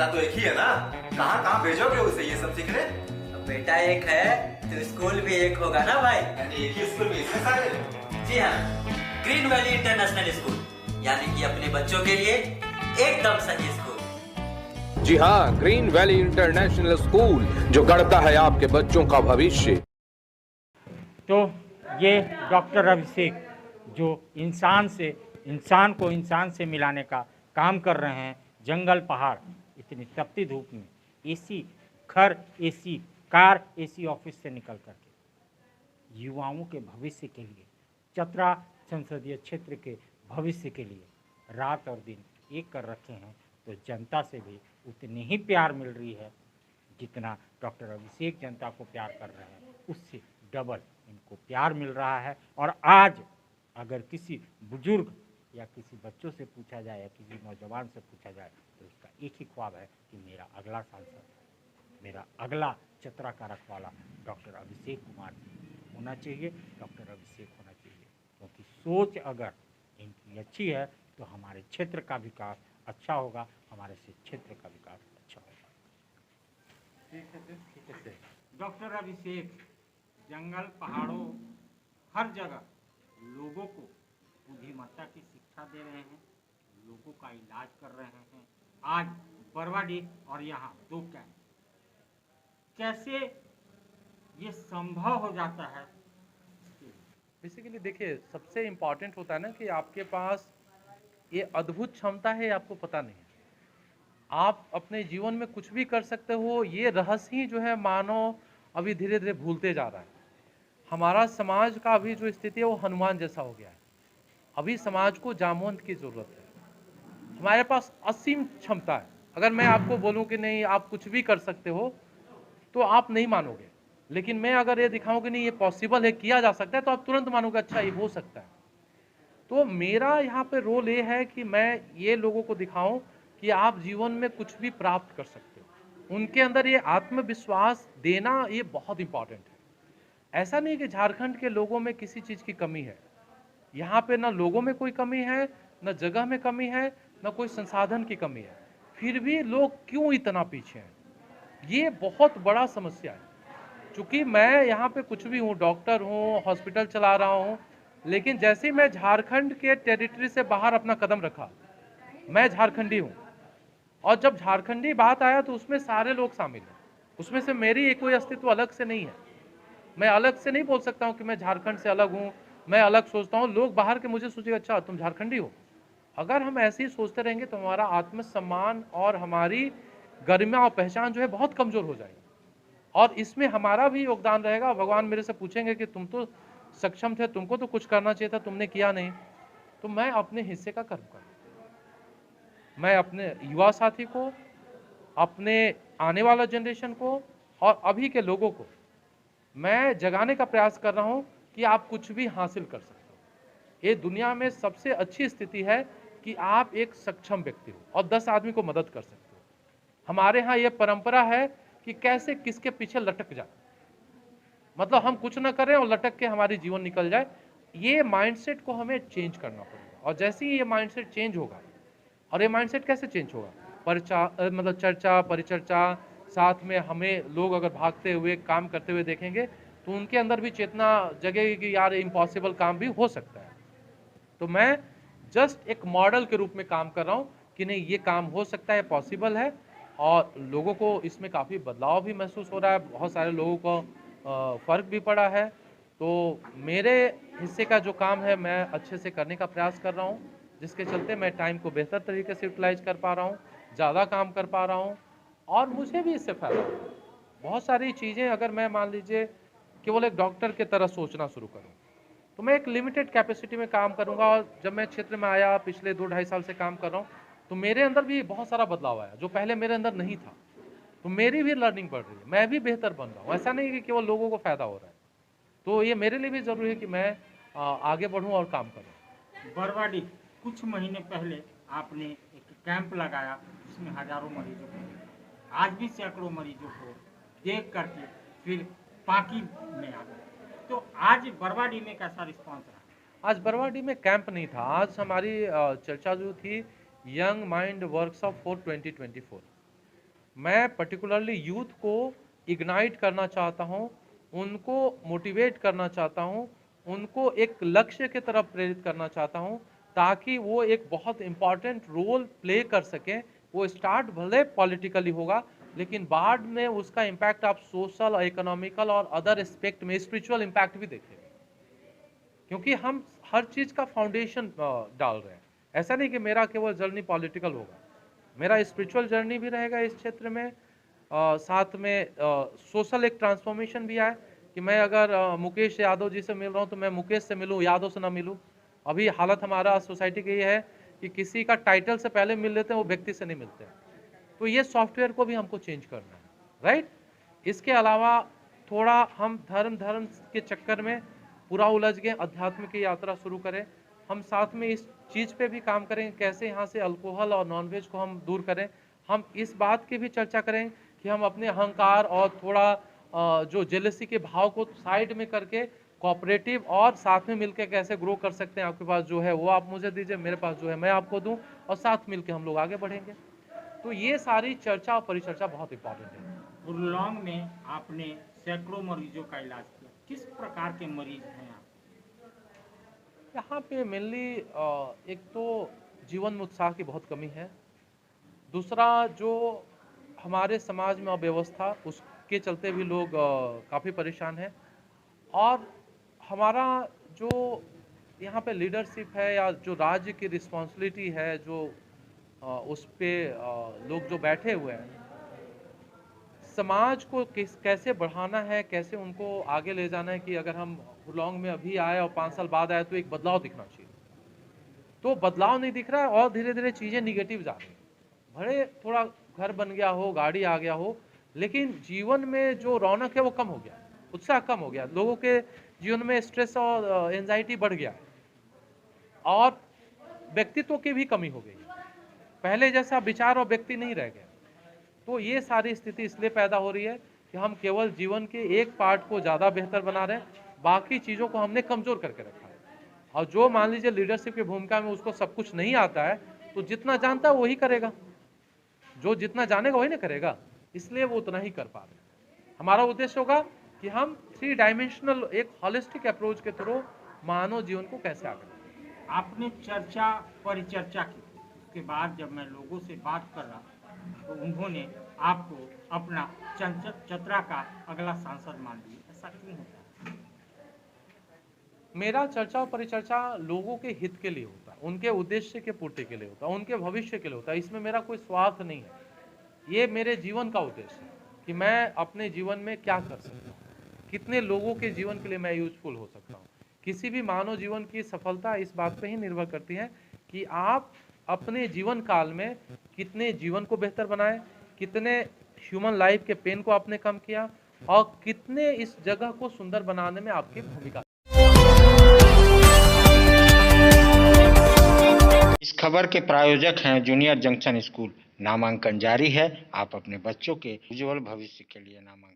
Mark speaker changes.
Speaker 1: बेटा तो एक ही है ना, कहाँ कहाँ भेजोगे उसे ये सब सीखने?
Speaker 2: बेटा एक है तो स्कूल भी एक होगा ना भाई।
Speaker 1: यानी एक ही स्कूल में इतने सारे?
Speaker 2: जी हाँ, ग्रीन वैली इंटरनेशनल स्कूल, यानी कि अपने बच्चों के लिए एकदम सही स्कूल।
Speaker 3: जी हाँ, ग्रीन वैली इंटरनेशनल स्कूल, जो गढ़ता है आपके बच्चों का भविष्य।
Speaker 4: तो ये डॉक्टर अभिषेक जो इंसान को इंसान से मिलाने का काम कर रहे हैं, जंगल पहाड़ इतनी तपती धूप में, एसी घर, एसी कार, एसी ऑफिस से निकल करके युवाओं के भविष्य के लिए, चतरा संसदीय क्षेत्र के भविष्य के लिए रात और दिन एक कर रखे हैं। तो जनता से भी उतनी ही प्यार मिल रही है जितना डॉक्टर अभिषेक जनता को प्यार कर रहे हैं, उससे डबल इनको प्यार मिल रहा है। और आज अगर किसी बुजुर्ग या किसी बच्चों से पूछा जाए या किसी नौजवान से पूछा जाए तो उसका एक ही ख्वाब है कि मेरा अगला सांसद, मेरा अगला चतरा का रखवाला डॉक्टर अभिषेक कुमार जी होना चाहिए, डॉक्टर अभिषेक होना चाहिए। क्योंकि सोच अगर इनकी अच्छी है तो हमारे क्षेत्र का विकास अच्छा होगा, हमारे से क्षेत्र का विकास अच्छा होगा। ठीक है। डॉक्टर अभिषेक जंगल पहाड़ों हर जगह लोगों को बुद्धिमत्ता की शिक्षा दे रहे हैं, लोगों का इलाज कर रहे हैं। आज बरवाडीह और यहाँ 2 कैंप, कैसे ये संभव हो जाता है?
Speaker 5: बेसिकली देखिए, सबसे इम्पॉर्टेंट होता है ना कि आपके पास ये अद्भुत क्षमता है, आपको पता नहीं है। आप अपने जीवन में कुछ भी कर सकते हो, ये रहस्य ही जो है मानव अभी धीरे धीरे भूलते जा रहा है। हमारा समाज का अभी जो स्थिति है वो हनुमान जैसा हो गया है। अभी समाज को जामवंत की ज़रूरत है। हमारे पास असीम क्षमता है। अगर मैं आपको बोलूं कि नहीं आप कुछ भी कर सकते हो तो आप नहीं मानोगे, लेकिन मैं अगर ये दिखाऊं कि नहीं ये पॉसिबल है, किया जा सकता है, तो आप तुरंत मानोगे अच्छा ये हो सकता है। तो मेरा यहाँ पे रोल ये है कि मैं ये लोगों को दिखाऊं कि आप जीवन में कुछ भी प्राप्त कर सकते हो। उनके अंदर ये आत्मविश्वास देना ये बहुत इंपॉर्टेंट है। ऐसा नहीं कि झारखंड के लोगों में किसी चीज़ की कमी है। यहाँ पे ना लोगों में कोई कमी है, ना जगह में कमी है, ना कोई संसाधन की कमी है। फिर भी लोग क्यों इतना पीछे हैं, ये बहुत बड़ा समस्या है। चूँकि मैं यहाँ पे कुछ भी हूँ, डॉक्टर हूँ, हॉस्पिटल चला रहा हूँ, लेकिन जैसे ही मैं झारखंड के टेरिटरी से बाहर अपना कदम रखा, मैं झारखंडी हूँ। और जब झारखंडी बात आया तो उसमें सारे लोग शामिल हैं, उसमें से मेरी कोई अस्तित्व अलग से नहीं है। मैं अलग से नहीं बोल सकता हूँ कि मैं झारखंड से अलग हूँ, मैं अलग सोचता हूँ। लोग बाहर के मुझे सोचेगा अच्छा तुम झारखंडी हो। अगर हम ऐसे ही सोचते रहेंगे तो हमारा आत्मसम्मान और हमारी गरिमा और पहचान जो है बहुत कमज़ोर हो जाएगी, और इसमें हमारा भी योगदान रहेगा। भगवान मेरे से पूछेंगे कि तुम तो सक्षम थे, तुमको तो कुछ करना चाहिए था, तुमने किया नहीं। तो मैं अपने हिस्से का कर्म करूँ, मैं अपने युवा साथी को, अपने आने वाला जनरेशन को और अभी के लोगों को मैं जगाने का प्रयास कर रहा हूँ कि आप कुछ भी हासिल कर सकते हो। ये दुनिया में सबसे अच्छी स्थिति है कि आप एक सक्षम व्यक्ति हो और 10 आदमी को मदद कर सकते हो। हमारे यहाँ ये परंपरा है कि कैसे किसके पीछे लटक जाए, मतलब हम कुछ ना करें और लटक के हमारी जीवन निकल जाए। ये माइंडसेट को हमें चेंज करना पड़ेगा, और जैसे ही ये माइंडसेट चेंज होगा, और ये माइंडसेट कैसे चेंज होगा, मतलब चर्चा परिचर्चा, साथ में हमें लोग अगर भागते हुए काम करते हुए देखेंगे तो उनके अंदर भी चेतना जगेगी कि यार इम्पॉसिबल काम भी हो सकता है। तो मैं जस्ट एक मॉडल के रूप में काम कर रहा हूँ कि नहीं ये काम हो सकता है, पॉसिबल है, और लोगों को इसमें काफ़ी बदलाव भी महसूस हो रहा है। बहुत सारे लोगों को फ़र्क भी पड़ा है। तो मेरे हिस्से का जो काम है मैं अच्छे से करने का प्रयास कर रहा हूँ, जिसके चलते मैं टाइम को बेहतर तरीके से यूटिलाइज कर पा रहा हूँ, ज़्यादा काम कर पा रहा हूँ, और मुझे भी इससे फ़ायदा है। बहुत सारी चीज़ें अगर मैं मान लीजिए केवल एक डॉक्टर की तरह सोचना शुरू करूँ तो मैं एक लिमिटेड कैपेसिटी में काम करूँगा। और जब मैं क्षेत्र में आया, पिछले 2-2.5 साल से काम कर रहा हूँ, तो मेरे अंदर भी बहुत सारा बदलाव आया जो पहले मेरे अंदर नहीं था। तो मेरी भी लर्निंग बढ़ रही है, मैं भी बेहतर बन रहा हूँ। ऐसा नहीं कि केवल लोगों को फ़ायदा हो रहा है। तो ये मेरे लिए भी ज़रूरी है कि मैं आगे बढ़ूँ और काम करूँ।
Speaker 4: बरवाडीह कुछ महीने पहले आपने एक कैंप लगाया जिसमें हजारों मरीजों को, आज भी सैकड़ों मरीजों को देख करके फिर पाकी में आ गए। तो आज बरवाडीह में कैसा रिस्पांस रहा?
Speaker 5: आज बरवाडीह में कैंप नहीं था। आज हमारी चर्चा जो थी यंग माइंड वर्कशॉप फॉर 2024। मैं पर्टिकुलरली यूथ को इग्नाइट करना चाहता हूँ, उनको मोटिवेट करना चाहता हूँ, उनको एक लक्ष्य की तरफ प्रेरित करना चाहता हूँ, ताकि वो एक बहुत इम्पॉर्टेंट रोल प्ले कर सकें। वो स्टार्ट भले पॉलिटिकली होगा, लेकिन बाद में उसका इम्पैक्ट आप सोशल, इकोनॉमिकल और अदर एस्पेक्ट में स्पिरिचुअल इम्पैक्ट भी देखेंगे, क्योंकि हम हर चीज़ का फाउंडेशन डाल रहे हैं। ऐसा नहीं कि मेरा केवल जर्नी पॉलिटिकल होगा, मेरा स्पिरिचुअल जर्नी भी रहेगा इस क्षेत्र में। साथ में सोशल एक ट्रांसफॉर्मेशन भी आए कि मैं अगर मुकेश यादव जी से मिल रहा हूँ तो मैं मुकेश से मिलूँ, यादव से ना मिलूँ। अभी हालत हमारा सोसाइटी की ये है कि किसी का टाइटल से पहले मिल लेते हैं, वो व्यक्ति से नहीं मिलते हैं। तो ये सॉफ्टवेयर को भी हमको चेंज करना है, राइट। इसके अलावा थोड़ा हम धर्म के चक्कर में पूरा उलझ गए, अध्यात्म की यात्रा शुरू करें। हम साथ में इस चीज़ पे भी काम करें, कैसे यहाँ से अल्कोहल और नॉनवेज को हम दूर करें। हम इस बात की भी चर्चा करें कि हम अपने अहंकार और थोड़ा जो जेलसी के भाव को साइड में करके कोऑपरेटिव और साथ में मिलकर कैसे ग्रो कर सकते हैं। आपके पास जो है वो आप मुझे दीजिए, मेरे पास जो है मैं आपको दूं, और साथ मिलकर हम लोग आगे बढ़ेंगे। तो ये सारी चर्चा और परिचर्चा बहुत इंपॉर्टेंट है।
Speaker 4: हुरलोंग में आपने सैकड़ों मरीजों का इलाज किया, किस प्रकार के मरीज हैं आप?
Speaker 5: यहाँ पे मेनली एक तो जीवन में उत्साह की बहुत कमी है, दूसरा जो हमारे समाज में अव्यवस्था, उसके चलते भी लोग काफ़ी परेशान हैं, और हमारा जो यहाँ पे लीडरशिप है या जो राज्य की रिस्पॉन्सिबिलिटी है, जो उस पर लोग जो बैठे हुए हैं, समाज को कैसे बढ़ाना है, कैसे उनको आगे ले जाना है कि अगर हम हुरलोंग में अभी आए और 5 साल बाद आए तो एक बदलाव दिखना चाहिए। तो बदलाव नहीं दिख रहा है और धीरे धीरे चीज़ें निगेटिव जा रही हैं। भले थोड़ा घर बन गया हो, गाड़ी आ गया हो, लेकिन जीवन में जो रौनक है वो कम हो गया, उत्साह कम हो गया, लोगों के जीवन में स्ट्रेस और एंजाइटी बढ़ गया, और व्यक्तित्व की भी कमी हो गई, पहले जैसा विचार और व्यक्ति नहीं रह गया। तो ये सारी स्थिति इसलिए पैदा हो रही है कि हम केवल जीवन के एक पार्ट को ज़्यादा बेहतर बना रहे हैं, बाकी चीज़ों को हमने कमज़ोर करके रखा है। और जो मान लीजिए लीडरशिप की भूमिका में उसको सब कुछ नहीं आता है, तो जितना जानता है वही करेगा, जो जितना जानेगा वही ना करेगा, इसलिए वो उतना ही कर पा रहे हैं। हमारा उद्देश्य होगा कि हम 3 डायमेंशनल एक हॉलिस्टिक अप्रोच के थ्रू मानव जीवन को कैसे आगे बढ़ाएं।
Speaker 4: आपने चर्चा परिचर्चा की, उसके बाद जब मैं लोगों से बात कर रहा तो उन्होंने आपको अपना चतरा का अगला सांसद मान लिया, ऐसा क्यों होता है?
Speaker 5: मेरा चर्चा और परिचर्चा लोगों के हित के लिए होता है, उनके उद्देश्य के पूर्ति के लिए होता है, उनके भविष्य के लिए होता है। इसमें मेरा कोई स्वार्थ नहीं है, ये मेरे जीवन का उद्देश्य है कि मैं अपने जीवन में क्या कर सकता हूँ, कितने लोगों के जीवन के लिए मैं यूजफुल हो सकता हूँ। किसी भी मानव जीवन की सफलता इस बात पे ही निर्भर करती है कि आप अपने जीवन काल में कितने जीवन को बेहतर बनाए, कितने ह्यूमन लाइफ के पेन को आपने कम किया, और कितने इस जगह को सुंदर बनाने में आपकी भूमिका।
Speaker 6: इस खबर के प्रायोजक हैं जूनियर जंक्शन स्कूल। नामांकन जारी है, आप अपने बच्चों के उज्जवल भविष्य के लिए नामांकन